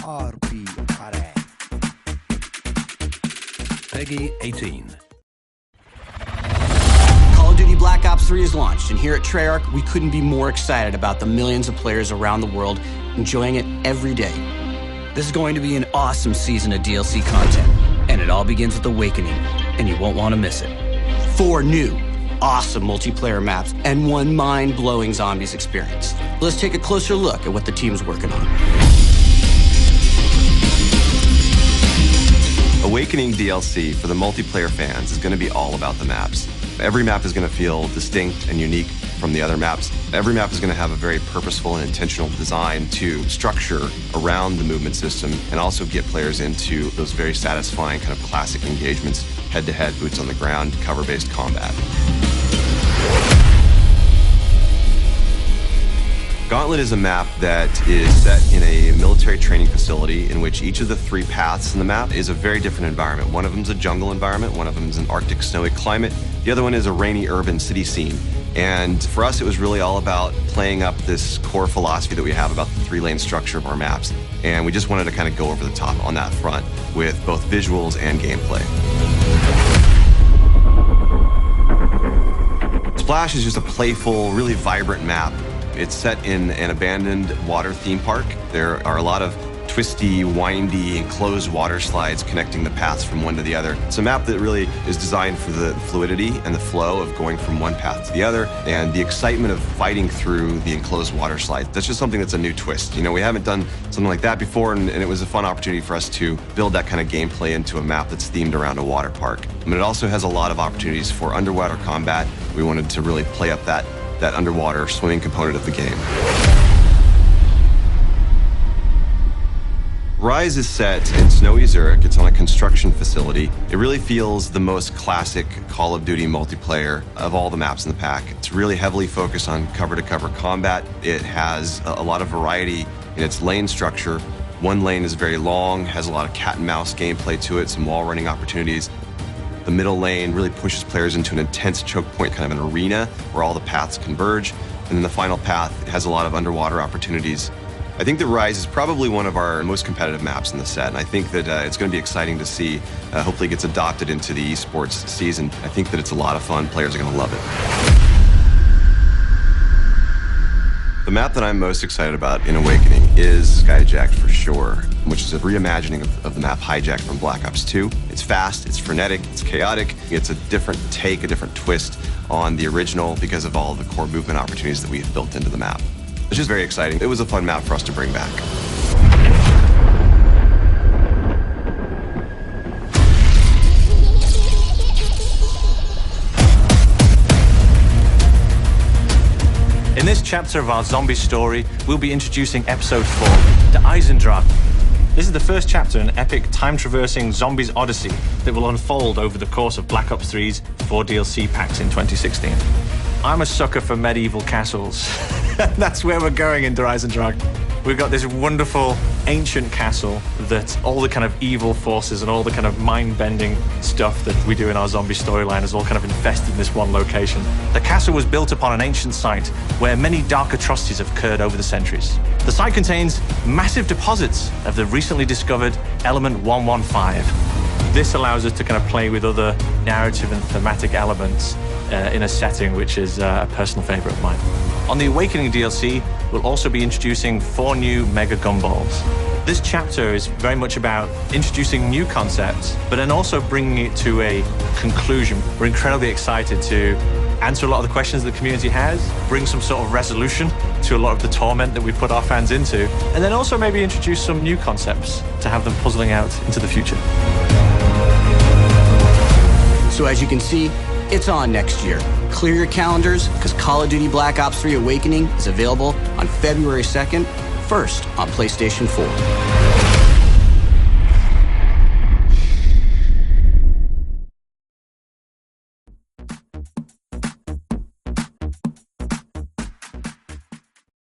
Harpy Parade. Peggy 18. Call of Duty Black Ops 3 is launched, and here at Treyarch, we couldn't be more excited about the millions of players around the world enjoying it every day. This is going to be an awesome season of DLC content, and it all begins with Awakening, and you won't want to miss it. 4 new, awesome multiplayer maps, and 1 mind-blowing zombies experience. Let's take a closer look at what the team's working on. Awakening DLC for the multiplayer fans is going to be all about the maps. Every map is going to feel distinct and unique from the other maps. Every map is going to have a very purposeful and intentional design to structure around the movement system and also get players into those very satisfying kind of classic engagements, head-to-head, boots on the ground, cover-based combat. Gauntlet is a map that is set in a military training facility in which each of the 3 paths in the map is a very different environment. One of them is a jungle environment, one of them is an Arctic snowy climate, the other one is a rainy urban city scene. And for us, it was really all about playing up this core philosophy that we have about the 3-lane structure of our maps. And we just wanted to kind of go over the top on that front with both visuals and gameplay. Splash is just a playful, really vibrant map. It's set in an abandoned water theme park. There are a lot of twisty, windy, enclosed water slides connecting the paths from one to the other. It's a map that really is designed for the fluidity and the flow of going from one path to the other and the excitement of fighting through the enclosed water slides. That's just something that's a new twist. You know, we haven't done something like that before, and it was a fun opportunity for us to build that kind of gameplay into a map that's themed around a water park. But it also has a lot of opportunities for underwater combat. We wanted to really play up that underwater swimming component of the game. Rise is set in snowy Zurich. It's on a construction facility. It really feels the most classic Call of Duty multiplayer of all the maps in the pack. It's really heavily focused on cover-to-cover combat. It has a lot of variety in its lane structure. One lane is very long, has a lot of cat and mouse gameplay to it, some wall running opportunities. The middle lane really pushes players into an intense choke point, kind of an arena where all the paths converge. And then the final path has a lot of underwater opportunities. I think that Rise is probably one of our most competitive maps in the set, and I think that it's going to be exciting to see. Hopefully it gets adopted into the esports season. I think that it's a lot of fun. Players are going to love it. The map that I'm most excited about in Awakening is Skyjacked for sure, which is a reimagining of the map Hijacked from Black Ops 2. It's fast, it's frenetic, it's chaotic. It's a different take, a different twist on the original because of all of the core movement opportunities that we've built into the map. It's just very exciting. It was a fun map for us to bring back. In this chapter of our zombie story, we'll be introducing Episode 4, the Eisendrache. This is the first chapter in an epic time-traversing zombies odyssey that will unfold over the course of Black Ops 3's 4 DLC packs in 2016. I'm a sucker for medieval castles. That's where we're going in Der Eisendrache. We've got this wonderful ancient castle that all the kind of evil forces and all the kind of mind-bending stuff that we do in our zombie storyline is all kind of infested in this one location. The castle was built upon an ancient site where many dark atrocities have occurred over the centuries. The site contains massive deposits of the recently discovered Element 115. This allows us to kind of play with other narrative and thematic elements in a setting which is a personal favorite of mine. On the Awakening DLC, we'll also be introducing 4 new Mega Gumballs. This chapter is very much about introducing new concepts, but then also bringing it to a conclusion. We're incredibly excited to answer a lot of the questions the community has, bring some sort of resolution to a lot of the torment that we put our fans into, and then also maybe introduce some new concepts to have them puzzling out into the future. So as you can see, it's on next year. Clear your calendars, because Call of Duty Black Ops 3 Awakening is available on February 2nd, first on PlayStation 4.